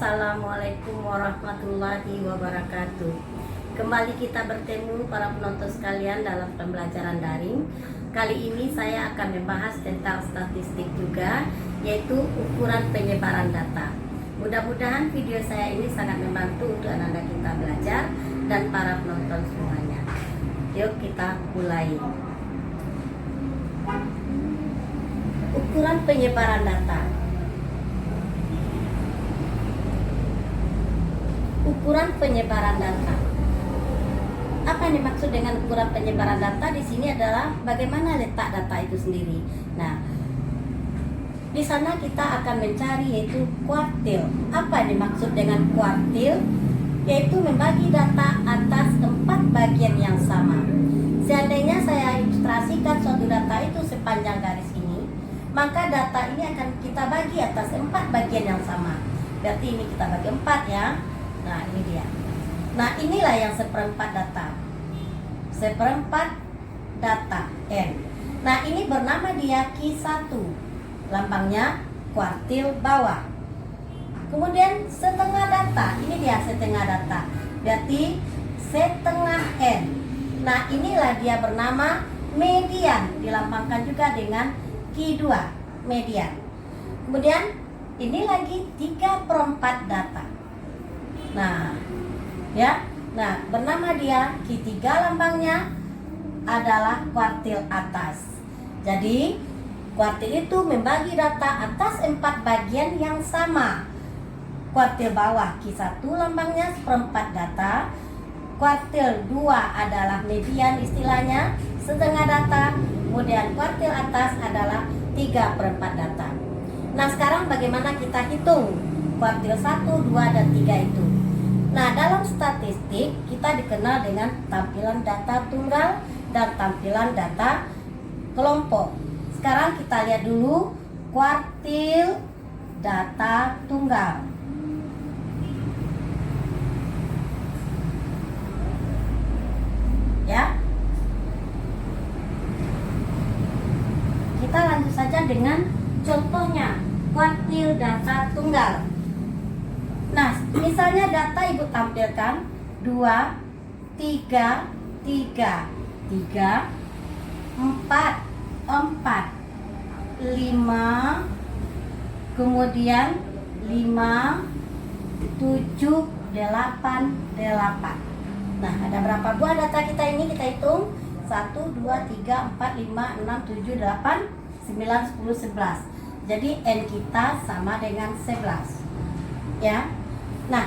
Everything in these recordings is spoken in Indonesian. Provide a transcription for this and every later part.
Assalamualaikum warahmatullahi wabarakatuh. Kembali kita bertemu para penonton sekalian dalam pembelajaran daring. Kali ini saya akan membahas tentang statistik juga, yaitu ukuran penyebaran data. Mudah-mudahan video saya ini sangat membantu untuk anak-anak kita belajar dan para penonton semuanya. Yuk kita mulai. Ukuran penyebaran data. Ukuran penyebaran data. Apa yang dimaksud dengan ukuran penyebaran data di sini adalah bagaimana letak data itu sendiri. Nah, di sana kita akan mencari yaitu kuartil. Apa yang dimaksud dengan kuartil? Yaitu membagi data atas 4 bagian yang sama. Seandainya saya ilustrasikan suatu data itu sepanjang garis ini, maka data ini akan kita bagi atas 4 bagian yang sama. Berarti ini kita bagi 4 ya. Nah ini dia. Nah inilah yang seperempat data. Seperempat data N. Nah ini bernama dia Q1. Lambangnya kuartil bawah. Kemudian setengah data. Ini dia setengah data. Berarti setengah N. Nah inilah dia bernama median. Dilambangkan juga dengan Q2. Median. Kemudian ini lagi 3/4 data. Nah, ya. Nah, bernama dia Q3, lambangnya adalah kuartil atas. Jadi, kuartil itu membagi data atas 4 bagian yang sama. Kuartil bawah Q1 lambangnya seperempat data. Kuartil 2 adalah median istilahnya, setengah data. Kemudian kuartil atas adalah 3/4 data. Nah, sekarang bagaimana kita hitung kuartil 1, 2, dan 3 itu? Nah, dalam statistik kita dikenal dengan tampilan data tunggal dan tampilan data kelompok. Sekarang kita lihat dulu kuartil data tunggal. Ya. Kita lanjut saja dengan contohnya kuartil data tunggal. Nah, misalnya data ibu tampilkan 2, 3, 3, 3, 4, 4, 5, kemudian 5, 7, 8, 8. Nah, ada berapa buah data kita ini? Kita hitung 1, 2, 3, 4, 5, 6, 7, 8, 9, 10, 11. Jadi N kita sama dengan 11. Ya. Nah,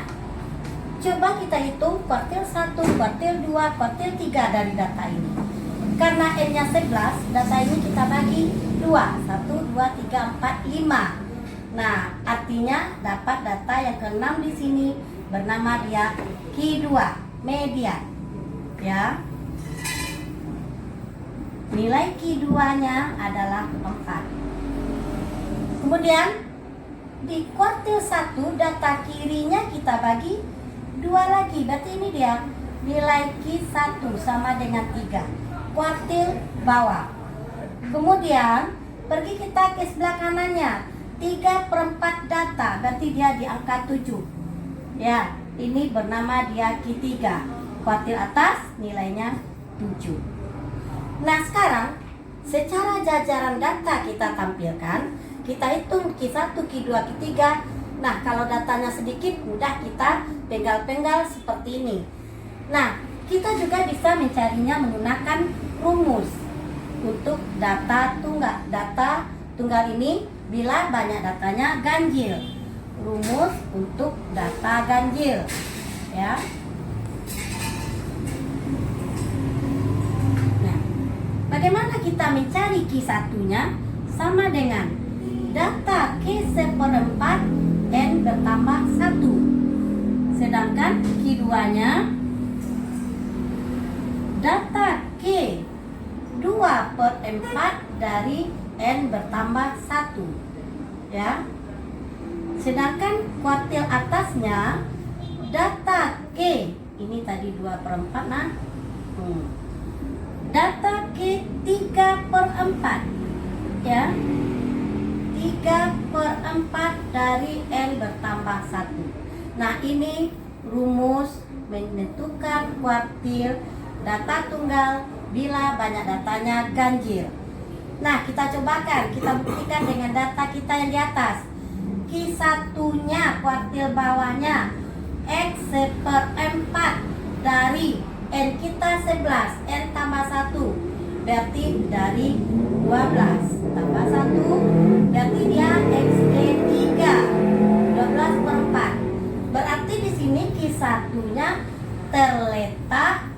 coba kita hitung kuartil 1, kuartil 2, kuartil 3 dari data ini. Karena N-nya 11, data ini kita bagi 2. 1, 2, 3, 4, 5. Nah, artinya dapat data yang ke-6 di sini bernama dia Q2, median. Ya. Nilai Q2-nya adalah 4. Kemudian di kuartil 1 data kirinya kita bagi 2 lagi. Berarti ini dia nilai Q1 sama dengan 3. Kuartil bawah. Kemudian pergi kita ke sebelah kanannya 3/4 data. Berarti dia di angka 7. Ya, ini bernama dia Q3. Kuartil atas nilainya 7. Nah sekarang secara jajaran data kita tampilkan. Kita hitung Q1, Q2, Q3. Nah, kalau datanya sedikit, mudah kita penggal-penggal seperti ini. Nah, kita juga bisa mencarinya menggunakan rumus untuk data tunggal. Data tunggal ini bila banyak datanya ganjil. Rumus untuk data ganjil. Ya. Nah, bagaimana kita mencari Q1-nya? Sama dengan data Q1/4 N bertambah 1. Sedangkan Q2-nya data Q2/4 dari N bertambah 1. Ya. Sedangkan kuartil atasnya data Q, ini tadi 2/4 nah. Data Q3/4. Ya. 3/4 dari N bertambah 1. Nah, ini rumus menentukan kuartil data tunggal bila banyak datanya ganjil. Nah, kita cobakan, kita buktikan dengan data kita yang di atas. Q1-nya, kuartil bawahnya X seperempat dari N kita 11, N tambah 1 berarti dari 12 tambah 1 berarti dia XK 3, 12/4. Berarti di sini Q1-nya terletak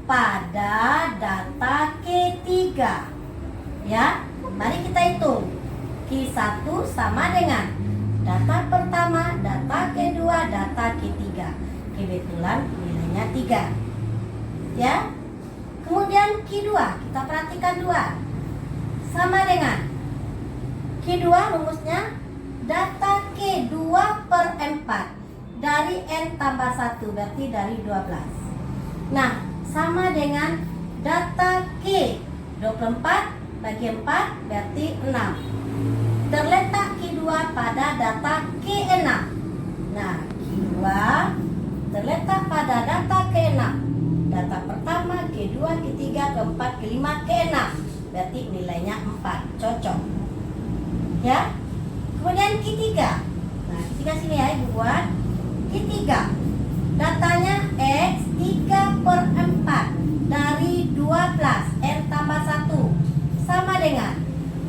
pada data Q3. Ya, mari kita hitung. Q1 sama dengan data pertama, data kedua, data ketiga. Kebetulan nilainya 3. Ya. Kemudian Q2, kita perhatikan 2. Sama dengan Q2 rumusnya data Q2/4 dari N tambah 1 berarti dari 12. Nah, sama dengan data Q 24 bagi 4 berarti 6. Terletak Q2 pada data Q6. Nah, Q2 terletak pada data Q6. Data pertama, Q2, Q3, Q4, Q5, Q6. Berarti nilainya 4. Cocok. Ya. Kemudian Q3. Nah, Q3 sini ya, Ibu buat. Q3. Datanya X 3/4 dari 12 N tambah 1 sama dengan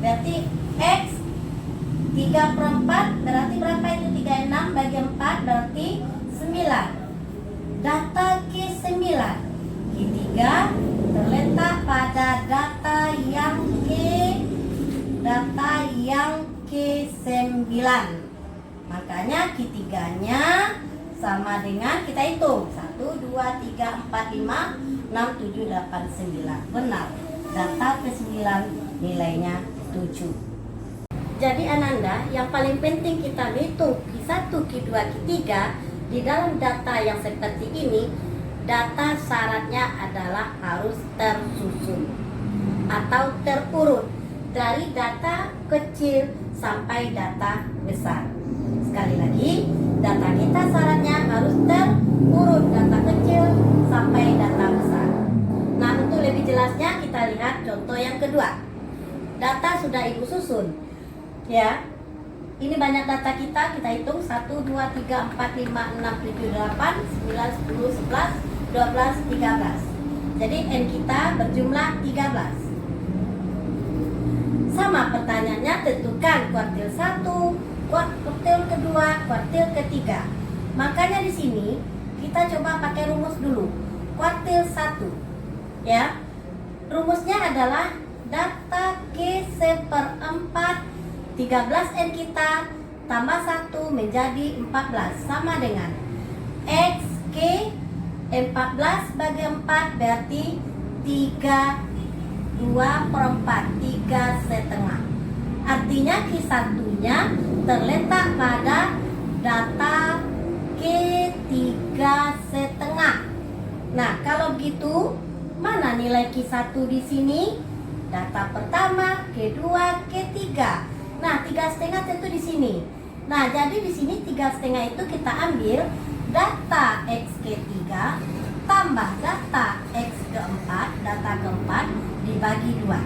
berarti X 3/4 berarti berapa itu? 36 bagi 4 berarti 9. Data Q9. Q3 terletak pada data yang Q9. Makanya Q3-nya sama dengan kita hitung 1, 2, 3, 4, 5, 6, 7, 8, 9. Benar. Data ke-9 nilainya 7. Jadi Ananda, yang paling penting kita hitung Q1, Q2, Q3 di dalam data yang seperti ini, data syaratnya adalah harus tersusun atau terurut dari data kecil sampai data besar. Sekali lagi, data kita syaratnya harus terurut data kecil sampai data besar. Nah, untuk lebih jelasnya kita lihat contoh yang kedua. Data sudah Ibu susun. Ya. Ini banyak data kita hitung 1, 2, 3, 4, 5, 6, 7, 8, 9, 10, 11, 12, 13. Jadi N kita berjumlah 13. Sama pertanyaannya, tentukan kuartil 1, kuartil kedua, kuartil ketiga. Makanya di sini kita coba pakai rumus dulu. Kuartil 1. Ya. Rumusnya adalah data Q seperempat 13 N kita tambah 1 menjadi 14 sama dengan XK 14 bagi 4 berarti 3/2/4, 3,5. Artinya Q1-nya terletak pada data Q3,5. Nah, kalau begitu mana nilai Q1 di sini? Data pertama, kedua, ketiga. Nah, 3,5 tentu di sini. Nah, jadi di sini 3,5 itu kita ambil data X ke-3 tambah data X ke-4, data ke-4 dibagi 2.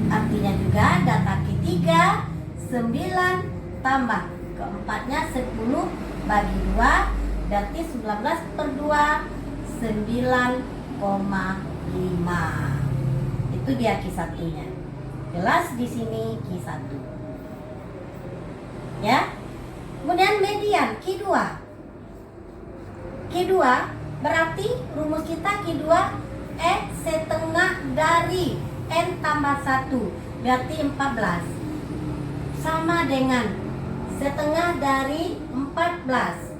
Artinya juga data ke-3 9 tambah ke-4-nya 10 bagi 2 berarti 19/2 9,5. Itu dia Q1-nya. Jelas di sini Q1. Ya. Kemudian median Q2. Q2 berarti rumus kita Q2 X setengah dari N tambah 1 berarti 14 sama dengan setengah dari 14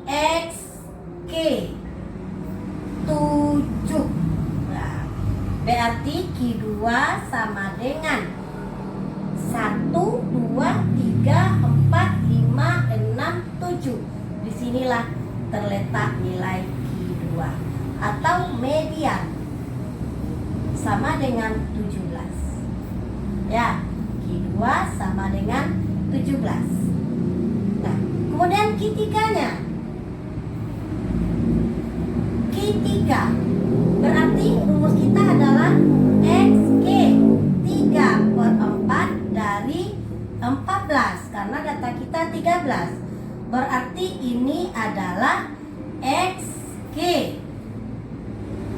X K 7. Nah, berarti Q2 sama dengan 1, 2, 3, 4, 5, 6, 7. Disinilah terletak nilai Q2 atau median sama dengan 17. Ya, Q2 2 sama dengan 17. Nah, kemudian Q3-nya. Q3 berarti rumus kita adalah XQ 3 per 4 dari 14, karena data kita 13. Berarti ini adalah XQ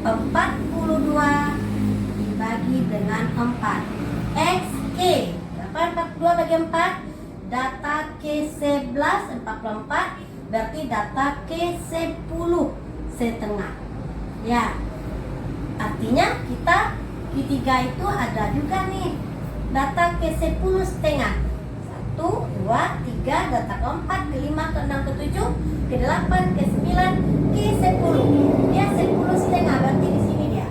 42 dibagi dengan 4. XQ berapa? 42 bagi 4. Data Q11 44, berarti data Q10 setengah. Ya, artinya kita Q3 itu ada juga nih data Q10 setengah. 1, 2, 3, data ke-4, ke-5, ke-6, ke-7, ke-8, ke-9, ke-10. Dia 10 setengah, berarti di sini dia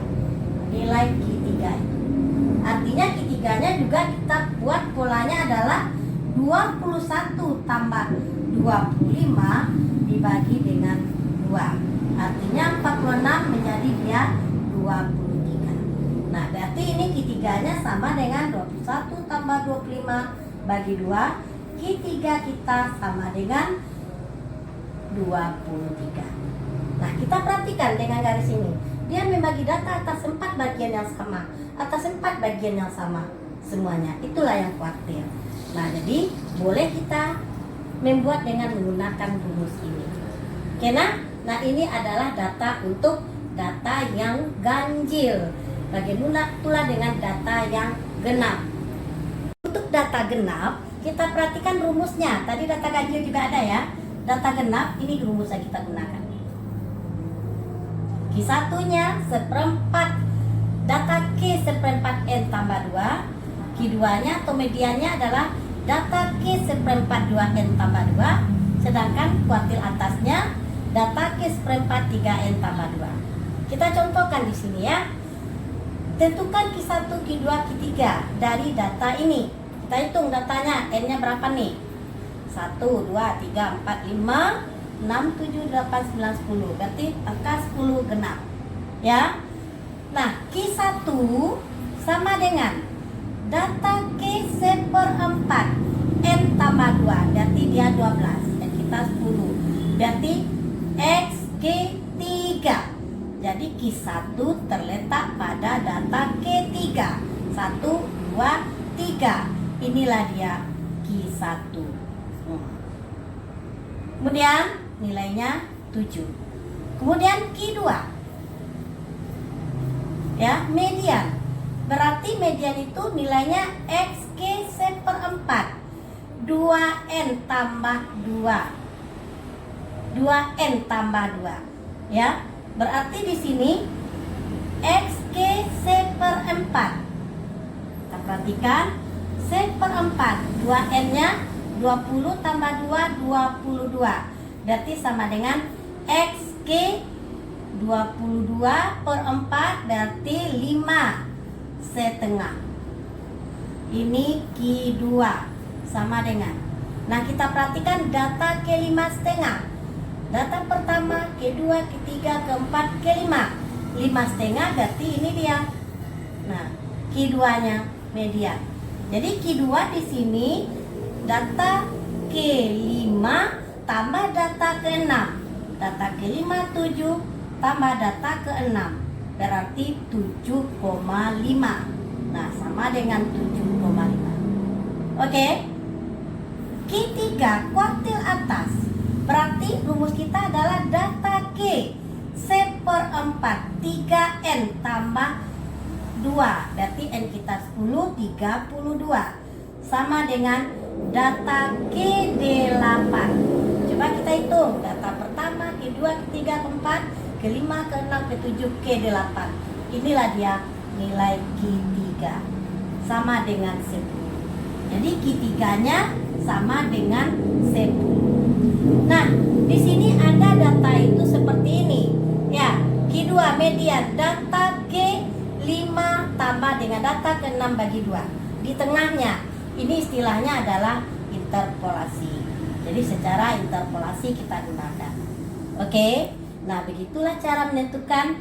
nilai Q3 itu. Artinya Q3-nya juga kita buat polanya adalah 21 tambah 25 dibagi dengan 2. Artinya 46 menjadi dia 23. Nah, berarti ini Q3-nya sama dengan 21 tambah 25 bagi 2. Q3 kita sama dengan 23. Nah, kita perhatikan dengan garis ini. Dia membagi data atas 4 bagian yang sama, atas 4 bagian yang sama semuanya. Itulah yang kuartil. Nah, jadi boleh kita membuat dengan menggunakan rumus ini. Oke, nah ini adalah data untuk data yang ganjil. Bagaimana pula dengan data yang genap? Untuk data genap, kita perhatikan rumusnya. Tadi data ganjil juga ada ya. Data genap, ini rumus yang kita gunakan. Q1-nya seperempat, data Q seperempat N tambah 2. Q2-nya atau mediannya adalah data Q seperempat 2N tambah 2. Sedangkan kuartil atasnya data Q seperempat 3N tambah 2. Kita contohkan di sini ya. Tentukan Q1, Q2, Q3 dari data ini. Kita hitung datanya, N-nya berapa nih? 1, 2, 3, 4, 5, 6, 7, 8, 9, 10. Berarti angka 10 genap. Ya. Nah, Q1 sama dengan data Q seperempat N tambah 2. Berarti dia 12. Dan kita 10. Berarti XQ3. Jadi Q1 terletak pada data Q3. 1, 2, 3. Inilah dia Q1. Kemudian nilainya 7. Kemudian Q2. Ya, median. Berarti median itu nilainya XQ seperempat 2N tambah 2. 2N tambah 2. Ya. Berarti di sini XQ seperempat. Kita perhatikan seperempat 2N-nya 20 tambah 2 22. Berarti sama dengan XQ 22 per 4 berarti 5 setengah. Ini Q2 sama dengan. Nah, kita perhatikan data Q5 setengah. Data pertama, Q2, Q3, Q4, Q5. 5 setengah berarti ini dia. Nah, Q2-nya median. Jadi Q2 di sini data Q5 tambah data Q6. Data Q5 7 tambah data Q6. Berarti 7,5. Nah, sama dengan 7,5. Oke. Q3 kuartil atas. Berarti rumus kita adalah data Q seperempat 3N tambah 2. Berarti N kita 10, 32. Sama dengan data Q8. Coba kita hitung. Data pertama, Q2, Q3, Q4, Q5, Q6, Q7, Q8. Inilah dia nilai Q3. Sama dengan 10. Jadi Q3-nya sama dengan 10. Nah, di sini ada data itu seperti ini. Ya, Q2 median data Q5 tambah dengan data Q6 bagi 2. Di tengahnya, ini istilahnya adalah interpolasi. Jadi secara interpolasi kita gunakan. Oke. Nah, begitulah cara menentukan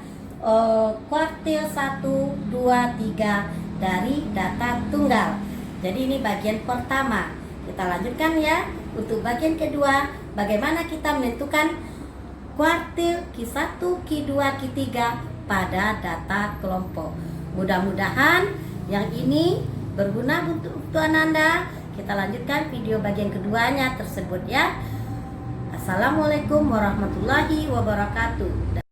kuartil 1, 2, 3 dari data tunggal. Jadi ini bagian pertama. Kita lanjutkan ya. Untuk bagian kedua, bagaimana kita menentukan kuartil Q1, Q2, Q3 pada data kelompok. Mudah-mudahan yang ini berguna untuk Ananda. Kita lanjutkan video bagian keduanya tersebut ya. Assalamualaikum warahmatullahi wabarakatuh.